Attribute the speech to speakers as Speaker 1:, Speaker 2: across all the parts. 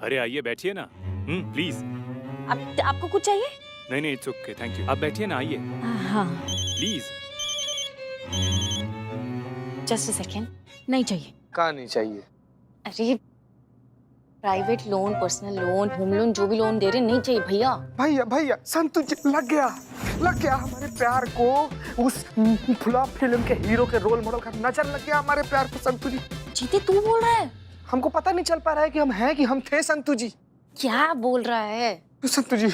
Speaker 1: अरे आइए, बैठिए ना। प्लीज।
Speaker 2: आपको कुछ चाहिए?
Speaker 1: नहीं, इट्स ओके, थैंक यू। आप बैठिए ना, आइए।
Speaker 2: हाँ।
Speaker 1: प्लीज।
Speaker 2: Just a second. नहीं चाहिए।
Speaker 3: कहाँ नहीं चाहिए?
Speaker 2: अरे private loan, personal loan, home loan, जो भी लोन दे रहे नहीं चाहिए भैया।
Speaker 3: भैया संतु जी, लग गया हमारे प्यार को। उस फ्लॉप फिल्म के हीरो के रोल मॉडल का नजर लग गया हमारे प्यार को संतु जी।
Speaker 2: जीते तू बोल रहा है?
Speaker 3: हमको पता नहीं चल पा रहा है कि हम हैं कि हम थे संतु जी।
Speaker 2: क्या बोल रहा है?
Speaker 3: संतु जी,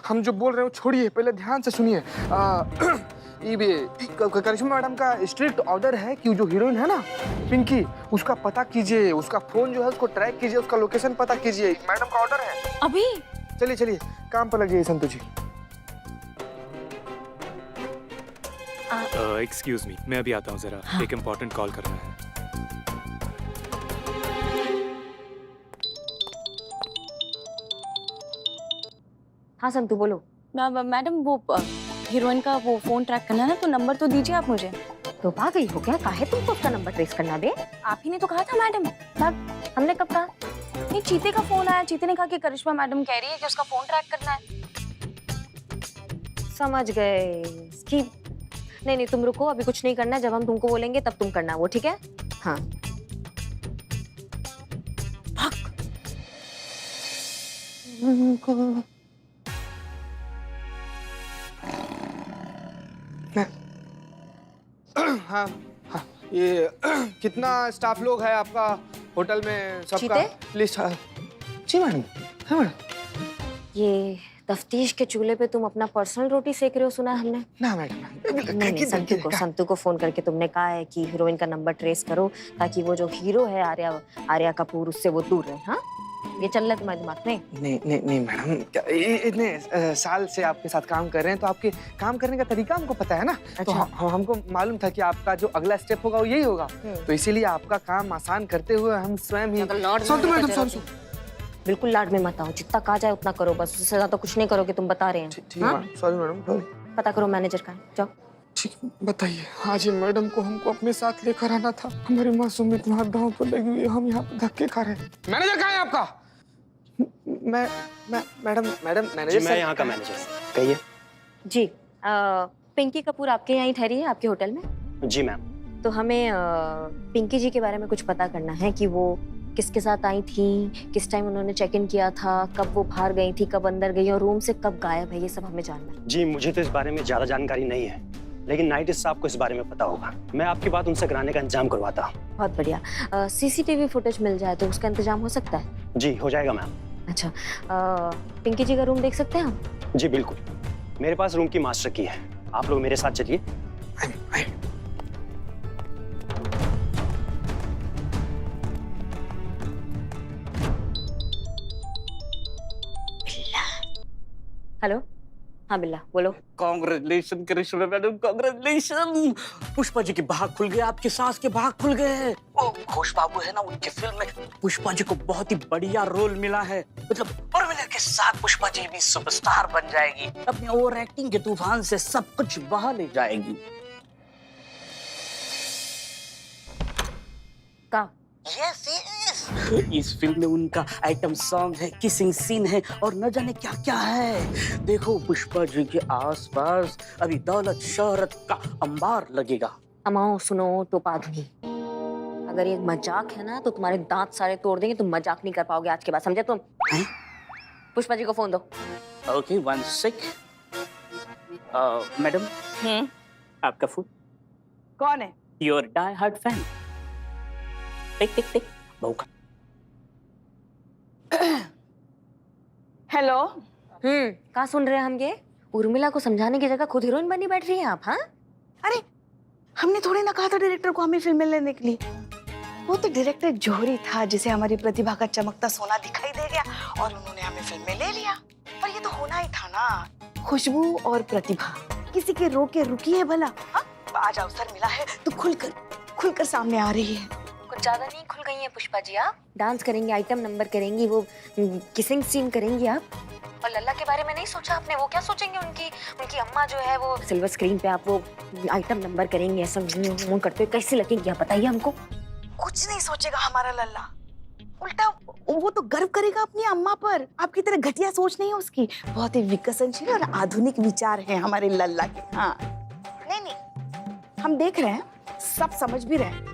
Speaker 3: हम जो बोल रहे हो छोड़िए, पहले ध्यान से सुनिए। करिश्मा मैडम का स्ट्रिक्ट ऑर्डर है कि जो हीरोइन है ना पिंकी, उसका पता कीजिए, उसका फोन जो है उसको ट्रैक कीजिए, उसका लोकेशन पता कीजिए। मैडम का ऑर्डर है
Speaker 2: अभी।
Speaker 3: चलिए काम पर लग जाइए संतु जी।
Speaker 1: एक्सक्यूज मी, मैं अभी आता हूँ जरा।
Speaker 2: हाँ।
Speaker 1: एक इम्पोर्टेंट कॉल करना है।
Speaker 2: हाँ संतू बोलो। मैडम वो हीरोइन का वो फोन ट्रैक करना है ना, तो नंबर तो दीजिए आप मुझे।
Speaker 4: तो पा गई हो क्या? काहे तुमको उसका नंबर ट्रेस करना बे?
Speaker 2: आप ही ने तो कहा था मैडम।
Speaker 4: हमने कब कहा?
Speaker 2: नहीं, चीते का फोन आया। चीते ने कहा कि करिश्मा मैडम कह रही है कि उसका फोन ट्रैक करना है।
Speaker 4: समझ गए कि नहीं तुम रुको, अभी कुछ नहीं करना है। जब हम तुमको बोलेंगे तब तुम करना वो, ठीक है? हाँ।
Speaker 3: हाँ, ये कितना स्टाफ लोग है आपका होटल में? सबका लिस्ट? जी मैडम। हाँ मैडम।
Speaker 4: ये तफ्तीश के चूल्हे पे तुम अपना पर्सनल रोटी सेक रहे हो, सुना है हमने।
Speaker 3: ना मैडम।
Speaker 4: नहीं, संतू को फोन करके तुमने कहा है कि हीरोइन का नंबर ट्रेस करो, ताकि वो जो हीरो है आर्या कपूर, उससे वो दूर रहे। हाँ, ये चल रहा है तुम्हारे दिमाग में?
Speaker 3: नहीं मैडम, इतने साल से आपके साथ काम कर रहे हैं तो आपके काम करने का तरीका हमको पता है ना।
Speaker 4: अच्छा।
Speaker 3: तो हमको मालूम था कि आपका जो अगला स्टेप होगा वो यही होगा। तो इसीलिए आपका काम आसान करते हुए हम स्वयं ही।
Speaker 4: बिल्कुल लाड में मत आओ, जितना कहा जाए उतना करो बस, उससे ज्यादा कुछ नहीं करोगे। तुम बता रहे हैं।
Speaker 3: Sorry madam, sorry.
Speaker 4: पता करो मैनेजर का, जाओ।
Speaker 3: ठीक, बताइए। आज ये मैडम को हमको अपने साथ लेकर आना था। हमारी मासूमियत वहाँ दांव पर लगी हुई है, हम यहाँ पे धक्के खा रहे हैं। मैनेजर कहाँ है आपका? Madam manager.
Speaker 5: मैं यहाँ का मैनेजर। कहिए।
Speaker 4: जी, पिंकी कपूर आपके यहाँ ही ठहरी है, आपके होटल में?
Speaker 5: जी मैम।
Speaker 4: तो हमें पिंकी जी के बारे में कुछ पता करना है कि वो किसके साथ आई थी, किस टाइम उन्होंने चेक इन किया था, कब वो बाहर गई थी, कब अंदर गई और रूम से कब गायब है, ये सब हमें जानना है।
Speaker 5: जी मुझे तो इस बारे में ज्यादा जानकारी नहीं है, लेकिन नाइट साहब को इस बारे में पता होगा। मैं आपकी बात उनसे कराने का इंतजाम करवाता हूँ।
Speaker 4: बहुत बढ़िया। सीसीटीवी फुटेज मिल जाए तो उसका इंतजाम हो सकता है?
Speaker 5: जी हो जाएगा मैम।
Speaker 4: अच्छा, पिंकी जी का रूम देख सकते हैं हम?
Speaker 5: जी बिल्कुल, मेरे पास रूम की मास्टर की है। आप लोग मेरे साथ चलिए।
Speaker 4: हेलो, हाँ बिल्ला बोलो।
Speaker 6: कांग्रेचुलेशन करिश्मा मैडम, कांग्रेचुलेशन। पुष्पा जी के भाग खुल गए, आपके सास के भाग खुल गए। वो घोष बाबू है ना, उनकी फिल्म में पुष्पा जी को बहुत ही बढ़िया रोल मिला है। मतलब उर्मिला के साथ पुष्पा जी भी सुपरस्टार बन जाएगी। अपने ओवर एक्टिंग के तूफान से सब कुछ बहा ले जाएगी।
Speaker 4: का
Speaker 6: यस इस फिल्म में उनका आइटम सॉन्ग है, किसिंग सीन है और न जाने क्या क्या है। देखो पुष्पा जी के आसपास अभी दौलत शोहरत का अंबार लगेगा।
Speaker 4: अमाओ सुनो टोपा दूंगी। अगर ये मजाक है ना तो तुम्हारे दांत सारे तोड़ देंगे, तुम मजाक नहीं कर पाओगे आज के बाद, समझे तुम? पुष्पा जी को फोन दो।
Speaker 6: Okay, one sec. मैडम, आपका फोन।
Speaker 2: कौन है?
Speaker 6: Your die hard fan. Tick tick tick. बहुका।
Speaker 2: हेलो।
Speaker 4: कहाँ सुन रहे हैं हम ये? उर्मिला को समझाने की जगह खुद हीरोइन बनी बैठ रही हैं आप। हाँ,
Speaker 2: अरे हमने थोड़ी ना कहा था डायरेक्टर को हमें फिल्में लेने के लिए। वो तो डायरेक्टर जोहरी था जिसे हमारी प्रतिभा का चमकता सोना दिखाई दे गया और उन्होंने हमें फिल्में ले लिया। और ये तो होना ही था ना। खुशबू और प्रतिभा किसी के रोके रुकी है भला? हाँ, आज अवसर मिला है तो खुलकर सामने आ रही है।
Speaker 4: कुछ ज्यादा नहीं खुल गई हैं पुष्पा जी आप? डांस करेंगी, आइटम नंबर करेंगी, वो किसिंग सीन करेंगी आप। और लल्ला के बारे में नहीं सोचा आपने? वो क्या सोचेंगे? उनकी अम्मा जो है वो सिल्वर स्क्रीन पे आप वो आइटम नंबर करेंगे, ऐसा करते हुए कैसी लगेंगी आप बताइए हमको।
Speaker 2: कुछ नहीं सोचेगा हमारा लल्ला, उल्टा वो तो गर्व करेगा अपनी अम्मा पर। आपकी तरह घटिया सोच नहीं है उसकी, बहुत ही विकसनशील और आधुनिक विचार हैं हमारे लल्ला के। हाँ नहीं नहीं, हम देख रहे हैं, सब समझ भी रहे हैं।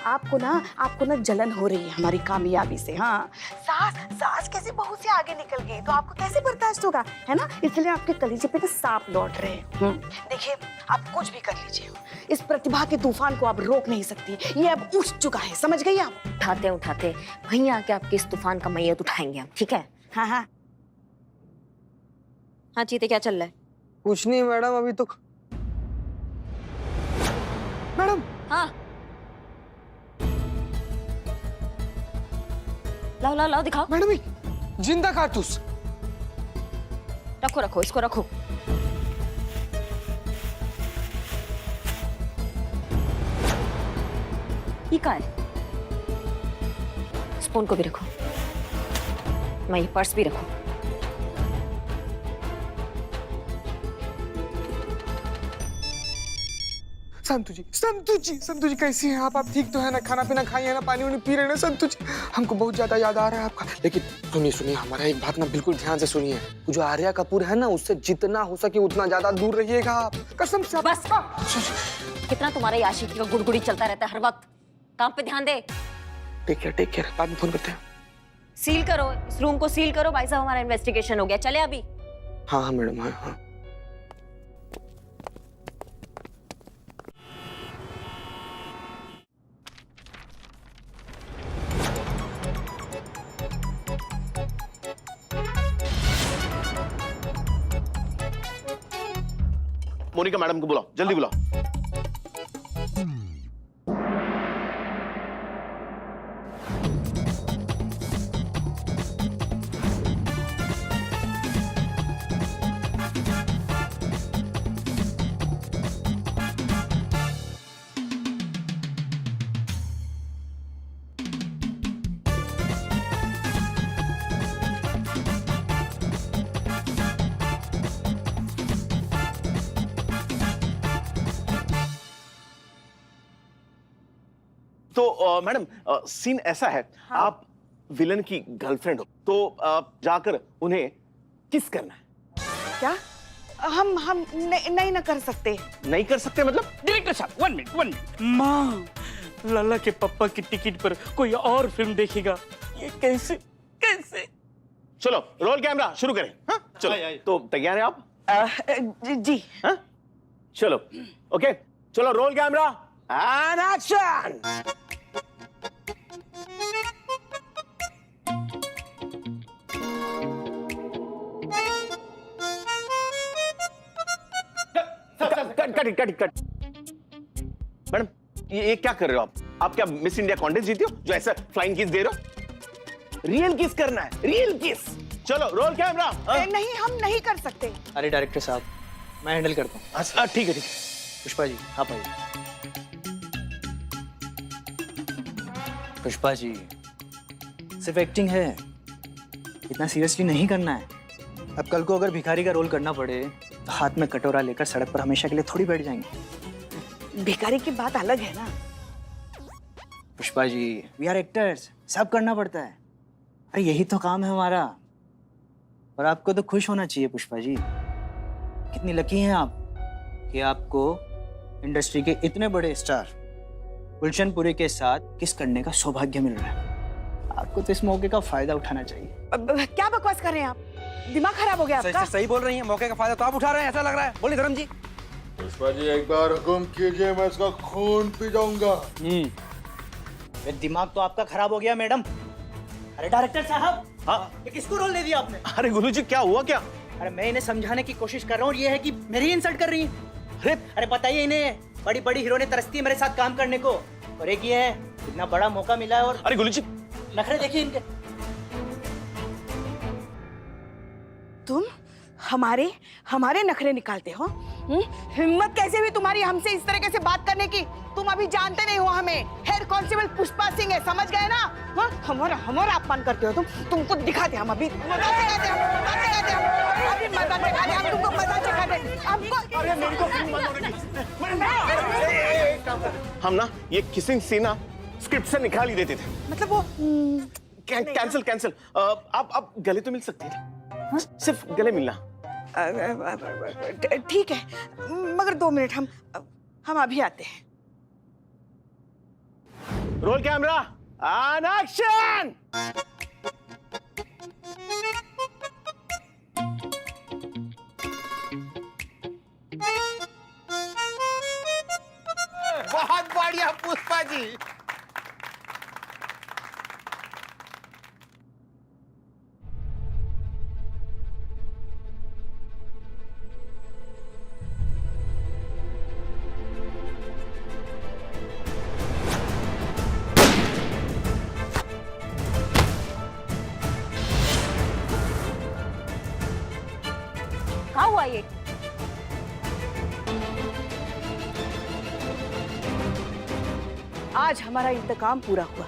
Speaker 2: आपको ना जलन हो रही है हमारी कामयाबी से। हाँ, सास कैसे बहू से आगे निकल गई तो आपको कैसे बर्दाश्त होगा, है ना? इसलिए आपके कलीजे पे तो सांप लौट रहे हैं। देखिए, आप कुछ भी कर लीजिए, इस प्रतिभा के तूफान को आप रोक नहीं सकती। ये अब उठ चुका है, समझ गई आप?
Speaker 4: उठाते वहीं आके आपके इस तूफान का मैयत उठाएंगे हम, ठीक है?
Speaker 2: हाँ हाँ
Speaker 4: हाँ चीते, क्या चल रहा है?
Speaker 3: कुछ नहीं मैडम, अभी तो मैडम।
Speaker 4: हाँ, लाओ दिखाओ।
Speaker 3: मैडम, एक जिंदा कारतूस।
Speaker 4: रखो इसको रखो। ये क्या है? स्पून को भी रखो, मैं ये पर्स भी रखो।
Speaker 3: संतु जी कैसी हैं आप? ठीक तो है ना? खाना पीना खाई है ना? पानी वानी पी रहे हैं ना संतु जी? हमको बहुत ज्यादा याद आ रहा है आपका। लेकिन सुनिए हमारा एक बात ना बिल्कुल ध्यान से सुनिए। वो जो आर्या कपूर है ना, उससे जितना हो सके उतना ज्यादा दूर रहिएगा आप, कसम से।
Speaker 4: बस, कितना तुम्हारा ये आशिकी का गुड़गुड़ी चलता रहता है हर वक्त। काम पे ध्यान दे।
Speaker 3: टेक केयर, बाद में फोन करते हैं।
Speaker 4: सील करो, इस रूम को सील करो। भाई साहब, हमारा इन्वेस्टिगेशन हो गया, चले अभी।
Speaker 3: हाँ मैडम, हाँ।
Speaker 7: मोनिका मैडम को बुलाओ, जल्दी बुलाओ। तो मैडम, सीन ऐसा है। हाँ? आप विलन की गर्लफ्रेंड हो, तो आप जाकर उन्हें किस करना है।
Speaker 2: क्या हम नहीं ना कर सकते?
Speaker 7: नहीं कर सकते मतलब?
Speaker 6: डायरेक्टर साहब, 1 मिनट। माँ, लल्ला के पापा की टिकट पर कोई और फिल्म देखेगा, ये कैसे?
Speaker 7: चलो रोल कैमरा शुरू करें। हाँ? चलो, तो तैयार है आप?
Speaker 2: जी।
Speaker 7: हाँ? चलो, ओके, चलो roll camera and action. Cut. Madam, ये क्या कर रहे हो आप क्या मिस इंडिया कॉन्टेस्ट जीती हो जो ऐसा फ्लाइंग किस दे रहे हो? रियल किस करना है, रियल किस। चलो रोल कैमरा।
Speaker 2: नहीं, हम नहीं कर सकते।
Speaker 8: अरे डायरेक्टर साहब, मैं हैंडल करता हूँ।
Speaker 7: अच्छा ठीक है।
Speaker 8: पुष्पा जी, आप आइए। पुष्पा जी, सिर्फ एक्टिंग है, इतना सीरियसली नहीं करना है। अब कल को अगर भिखारी का रोल करना पड़े तो हाथ में कटोरा लेकर सड़क पर हमेशा के लिए थोड़ी बैठ जाएंगे।
Speaker 2: भिखारी की बात अलग है ना।
Speaker 8: Pushpa ji, we are actors, सब करना पड़ता है। अरे यही तो काम है हमारा। और आपको तो खुश होना चाहिए पुष्पा जी। कितनी लकी हैं आप कि आपको इंडस्ट्री के इतने बड़े स्टार गुलशनपुरी के साथ किस करने का सौभाग्य मिल रहा है। आपको तो इस मौके का फायदा उठाना चाहिए।
Speaker 2: क्या बकवास कर रहे हैं आप? दिमाग खराब हो गया आपका?
Speaker 8: सही बोल रही हैं, मौके का फायदा तो आप उठा रहे हैं ऐसा लग रहा है। बोलिए धर्म जी।
Speaker 9: पुष्पा जी, एक बार हुक्म कीजिए, मैं इसका खून पी जाऊंगा।
Speaker 8: ये दिमाग तो आपका खराब हो गया मैडम। अरे डायरेक्टर साहब,
Speaker 7: हाँ?
Speaker 8: ये किसको रोल दे दिया आपने?
Speaker 7: अरे गुरुजी, क्या हुआ क्या?
Speaker 8: अरे मैं इन्हें समझाने की कोशिश कर रहा हूँ, ये है कि मेरी इंसल्ट कर रही है। अरे बताइए इन्हें, बड़ी बड़ी हीरोइनें तरसती है मेरे साथ काम करने को, और एक ये है, इतना बड़ा मौका मिला है और
Speaker 7: अरे गुरुजी,
Speaker 8: नखरे देखिए इनके।
Speaker 2: तुम हमारे नखरे निकालते हो? हिम्मत कैसे हुई तुम्हारी हमसे इस तरीके से बात करने की? तुम अभी जानते नहीं हो हमें। हेड कांस्टेबल पुष्पा सिंह है, समझ गए ना? हाँ? हमारा अपमान करते हो तुम। तुमको दिखाते हम अभी मजा सिखाते हम तुमको मजा सिखाते हमको।
Speaker 7: अरे मेरे को फिल्म बंद होने की। हम ना ये किसिंग सीन ना स्क्रिप्ट से निकाल ही देते थे।
Speaker 2: मतलब वो
Speaker 7: कैंसिल कैंसिल। आप गले तो मिल सकती है, सिर्फ गले मिलना।
Speaker 2: ठीक है, मगर 2 मिनट, हम अभी आते हैं।
Speaker 7: Roll camera and action.
Speaker 3: बहुत बढ़िया पुष्पा जी।
Speaker 4: कहाँ हुआ ये?
Speaker 2: आज हमारा इंतकाम पूरा हुआ।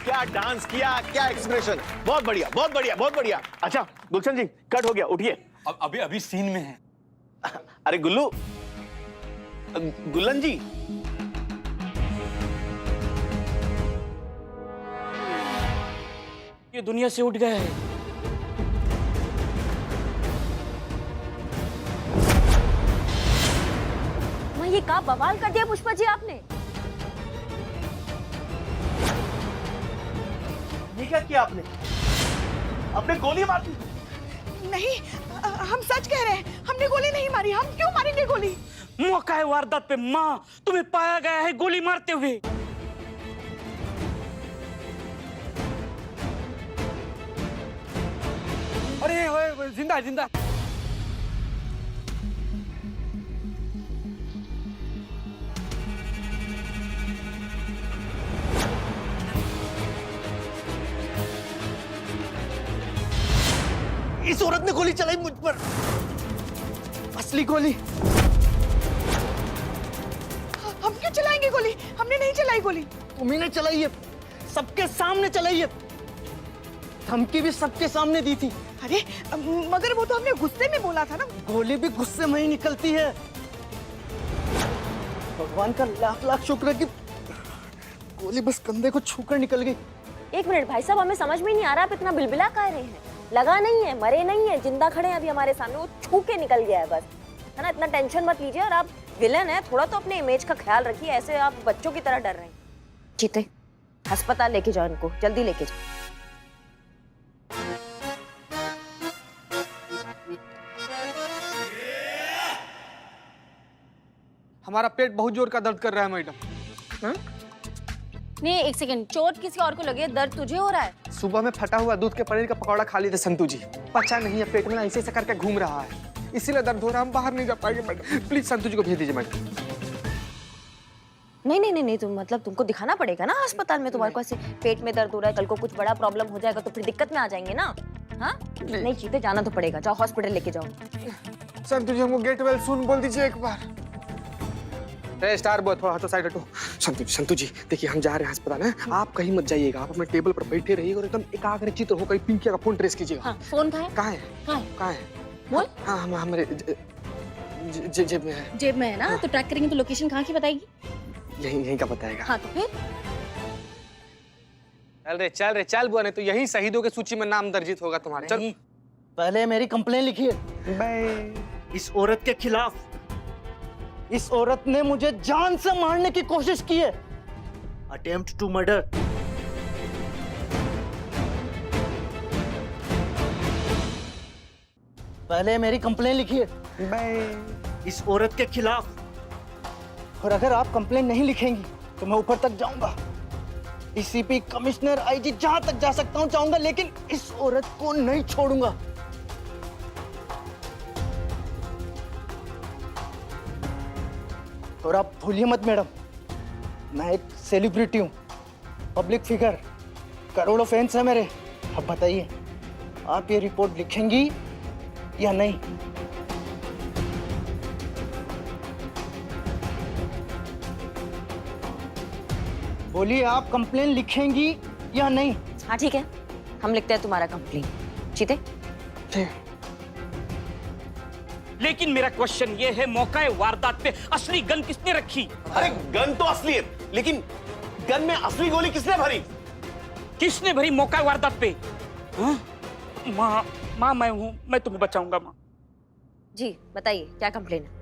Speaker 7: क्या डांस किया, क्या एक्सप्रेशन, बहुत बढ़िया बहुत बढ़िया बहुत बढ़िया। अच्छा गुलशन जी, कट हो गया, उठिए।
Speaker 6: अभी अभी सीन में है।
Speaker 7: अरे गुल्लू, गुल्लन जी,
Speaker 6: ये दुनिया से उठ गए हैं।
Speaker 4: ये क्या बवाल कर दिया पुष्पा जी आपने?
Speaker 7: ये क्या किया आपने? आपने गोली मार दी?
Speaker 2: नहीं, हम सच कह रहे हैं, हमने गोली नहीं मारी। हम क्यों मारेंगे गोली?
Speaker 6: मौका है वारदात पे माँ, तुम्हें पाया गया है गोली मारते हुए।
Speaker 3: अरे ओए, जिंदा है, जिंदा।
Speaker 5: इस औरत ने गोली चलाई मुझ पर, असली गोली।
Speaker 2: हम क्यों चलाएंगे गोली? हमने नहीं चलाई गोली।
Speaker 8: तुम्ही ने चलाई है, सबके सामने चलाई है, धमकी भी सबके सामने दी थी।
Speaker 2: अरे मगर वो तो हमने गुस्से में बोला था ना।
Speaker 8: गोली भी गुस्से में ही निकलती है। भगवान का लाख लाख शुक्र है कि गोली बस कंधे को छूकर निकल गई।
Speaker 4: 1 मिनट भाई साहब, हमें समझ में नहीं आ रहा आप इतना बिलबिला काहे रहे हैं? लगा नहीं है, मरे नहीं है, जिंदा खड़े हैं अभी हमारे सामने, वो छू के निकल गया है बस, है ना? इतना टेंशन मत लीजिए। और आप विलन है, थोड़ा तो अपने इमेज का ख्याल रखिए, ऐसे आप बच्चों की तरह डर रहे हैं। जीते, अस्पताल लेके जाओ इनको, जल्दी लेके जाओ।
Speaker 3: हमारा पेट बहुत जोर का दर्द कर रहा है मैडम।
Speaker 4: नहीं 1 सेकंड, चोट किसी और को लगी है, दर्द तुझे हो रहा है?
Speaker 3: सुबह में फटा हुआ दूध के पनीर का पकौड़ा खा लिए थे संतू जी, पचा नहीं है, पेट में ऐसे ऐसे करके घूम रहा है, इसीलिए दर्द हो रहा है। हम बाहर नहीं जा पाएंगे मैडम, प्लीज संतू जी को भेज दीजिए मैडम।
Speaker 4: नहीं नहीं नहीं नहीं, तुम मतलब तुमको दिखाना पड़ेगा ना अस्पताल में। तुम्हारे को ऐसे पेट में दर्द हो रहा है, कल को कुछ बड़ा प्रॉब्लम हो जाएगा तो फिर दिक्कत में आ जाएंगे ना। हाँ नहीं जीते, जाना तो पड़ेगा, जाओ हॉस्पिटल लेके जाओ।
Speaker 3: संतू जी हमको गेट वेल सुन बोल दीजिए एक बार। स्टार बॉय थोड़ा हटो, साइड हटो। संतू जी देखिए, हम जा रहे हैं अस्पताल है, आप कहीं मत जाइएगा, आप अपने टेबल पर बैठे रहिएगा और एकदम एकाग्रचित्त होकर पिंकिया का फोन ट्रेस कीजिएगा।
Speaker 4: हाँ, फोन कहाँ है?
Speaker 3: कहाँ है? कहाँ है?
Speaker 4: बोल।
Speaker 3: हाँ हम हमारे जेब में है।
Speaker 4: जेब में है ना? तो ट्रैक करेंगे तो लोकेशन कहाँ की बताएगी?
Speaker 3: यहीं का बताएगा।
Speaker 4: हाँ तो फिर
Speaker 3: चल रे चल बुआ, नहीं तो यही शहीदों की सूची में नाम दर्जित होगा तुम्हारे। चल
Speaker 8: पहले मेरी कंप्लेन लिखिए इस औरत के खिलाफ। इस औरत ने मुझे जान से मारने की कोशिश की है, अटेम्प्ट टू मर्डर। पहले मेरी कंप्लेन लिखिए इस औरत के खिलाफ, और अगर आप कंप्लेन नहीं लिखेंगी तो मैं ऊपर तक जाऊंगा, डीसीपी, कमिश्नर, आईजी, जहां तक जा सकता हूं जाऊंगा, लेकिन इस औरत को नहीं छोड़ूंगा। और आप भूलिए मत मैडम, मैं एक सेलिब्रिटी हूं, पब्लिक फिगर, करोड़ों फैंस हैं मेरे। अब बताइए, आप ये रिपोर्ट लिखेंगी या नहीं? बोलिए, आप कंप्लेन लिखेंगी या नहीं?
Speaker 4: हाँ ठीक है, हम लिखते हैं तुम्हारा कंप्लेन। जीते
Speaker 6: लेकिन मेरा क्वेश्चन ये है, मौका वारदात पे असली गन किसने रखी?
Speaker 7: अरे गन तो असली है, लेकिन गन में असली गोली किसने भरी?
Speaker 6: किसने भरी मौका वारदात पे? हाँ? माँ माँ मैं हूँ, मैं तुम्हें बचाऊंगा माँ।
Speaker 4: जी बताइए क्या कंप्लेन है?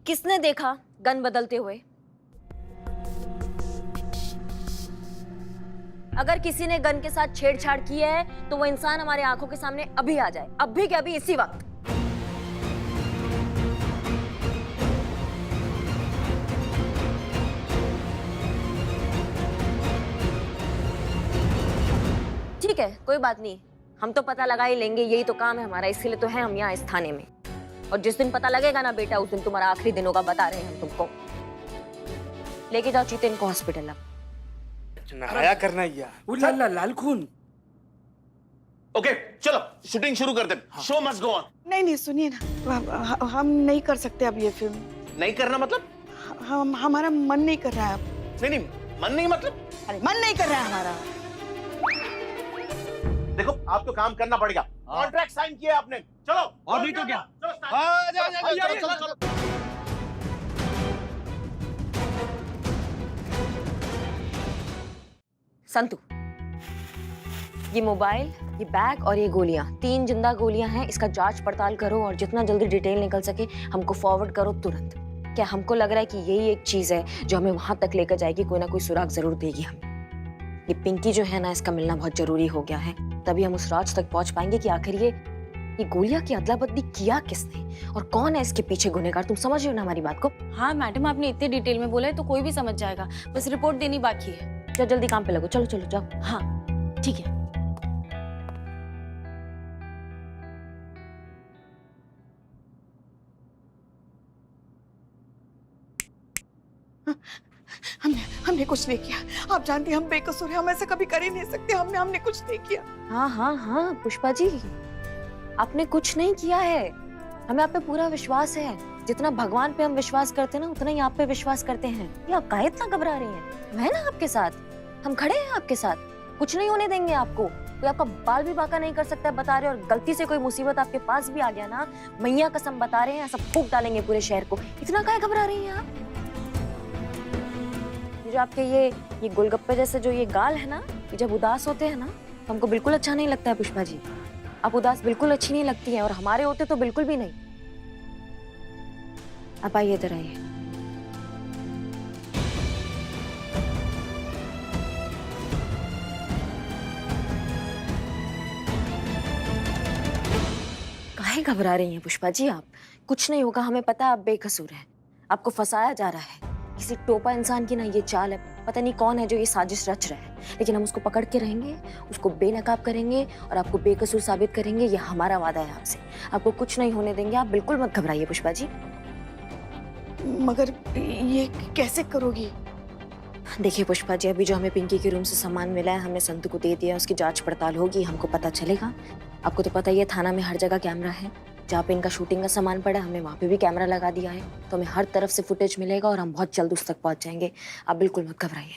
Speaker 4: किसने देखा गन बदलते हुए? अगर किसी ने गन के साथ छेड़छाड़ की है तो वो इंसान हमारे आंखों के सामने अभी आ जाए, अभी के अभी, इसी वक्त। ठीक है, कोई बात नहीं, हम तो पता लगा ही लेंगे, यही तो काम है हमारा, इसीलिए तो है हम यहाँ इस थाने में। और जिस दिन पता लगेगा ना बेटा, उस दिन तुम्हारा आखिरी दिन होगा, बता रहे हैं हम तुमको। लेके जाओ चीते इनको हॉस्पिटल अब।
Speaker 3: नहाया करना यार।
Speaker 6: उल्ला लाल खून।
Speaker 7: ओके चलो शूटिंग शुरू करते हैं। Show must go on.
Speaker 2: नहीं नहीं सुनिए ना, हम नहीं कर सकते अब ये फिल्म।
Speaker 7: नहीं करना मतलब?
Speaker 2: हमारा मन नहीं कर रहा है अब।
Speaker 7: नहीं मन नहीं मतलब?
Speaker 2: अरे मन नहीं कर रहा है हमारा।
Speaker 7: देखो आपको काम करना पड़ेगा, कॉन्ट्रैक्ट साइन किया आपने, चलो।
Speaker 6: और नहीं तो क्या?
Speaker 7: चलो।
Speaker 4: संतू, ये मोबाइल, ये बैग और ये गोलियां, 3 जिंदा गोलियां हैं। इसका जांच पड़ताल करो और जितना जल्दी डिटेल निकल सके हमको फॉरवर्ड करो तुरंत। क्या हमको लग रहा है कि यही एक चीज है जो हमें वहां तक लेकर जाएगी, कोई ना कोई सुराग जरूर देगी हमें। ये पिंकी जो है ना, इसका मिलना बहुत जरूरी हो गया है, तभी हम उस राज तक पहुंच पाएंगे कि आखिर ये गोलियां की अदला बदली किया किसने और कौन है इसके पीछे गुनहगार। तुम समझ रहे हो ना हमारी बात को?
Speaker 10: हाँ मैडम, आपने इतने डिटेल में बोला है तो कोई भी समझ जाएगा, बस रिपोर्ट देनी बाकी है।
Speaker 4: चलो जल्दी काम पे लगो, चलो चलो जाओ।
Speaker 10: हाँ ठीक है।
Speaker 2: हमने कुछ नहीं किया। आप जानती हैं हम बेकसूर हैं, हम ऐसा कभी कर ही नहीं सकते। हमने कुछ नहीं किया।
Speaker 4: हाँ पुष्पा जी, आपने कुछ नहीं किया है, हमें आप पे पूरा विश्वास है। जितना भगवान पे हम विश्वास करते हैं ना, उतना ही आप पे विश्वास करते हैं। ये आप काहे इतना घबरा रही हैं? मैं ना आपके साथ, हम खड़े हैं आपके साथ, कुछ नहीं होने देंगे आपको। कोई आपका बाल भी बाका नहीं कर सकता है, बता रहे। और गलती से कोई मुसीबत आपके पास भी आ गया ना, मैया कसम बता रहे हैं, सब फूंक डालेंगे पूरे शहर को। इतना काहे घबरा रही हैं आप? जो आपके ये गोलगप्पे जैसे जो ये गाल है ना, ये जब उदास होते हैं ना तो हमको बिल्कुल अच्छा नहीं लगता है पुष्पा जी। आप उदास बिल्कुल अच्छी नहीं लगती है, और हमारे होते तो बिल्कुल भी नहीं। आप आइए, इधर आइए। काहे घबरा रही हैं पुष्पा जी आप? कुछ नहीं होगा, हमें पता है आप बेकसूर हैं। आपको फंसाया जा रहा है, किसी टोपा इंसान की ना ये चाल है। पता नहीं कौन है जो ये साजिश रच रहा है, लेकिन हम उसको पकड़ के रहेंगे, उसको बेनकाब करेंगे और आपको बेकसूर साबित करेंगे। ये हमारा वादा है आपसे, आपको कुछ नहीं होने देंगे। आप बिल्कुल मत घबराइए पुष्पा जी।
Speaker 2: मगर ये कैसे करोगी?
Speaker 4: देखिए पुष्पा जी, अभी जो हमें पिंकी के रूम से सामान मिला है, हमने संतू को दे दिया, उसकी जांच पड़ताल होगी, हमको पता चलेगा। आपको तो पता ही है थाना में हर जगह कैमरा है, जहाँ पे इनका शूटिंग का सामान पड़ा है हमने वहाँ पे भी कैमरा लगा दिया है, तो हमें हर तरफ से फुटेज मिलेगा और हम बहुत जल्द उस तक पहुँच जाएंगे। आप बिल्कुल मत घबराइए।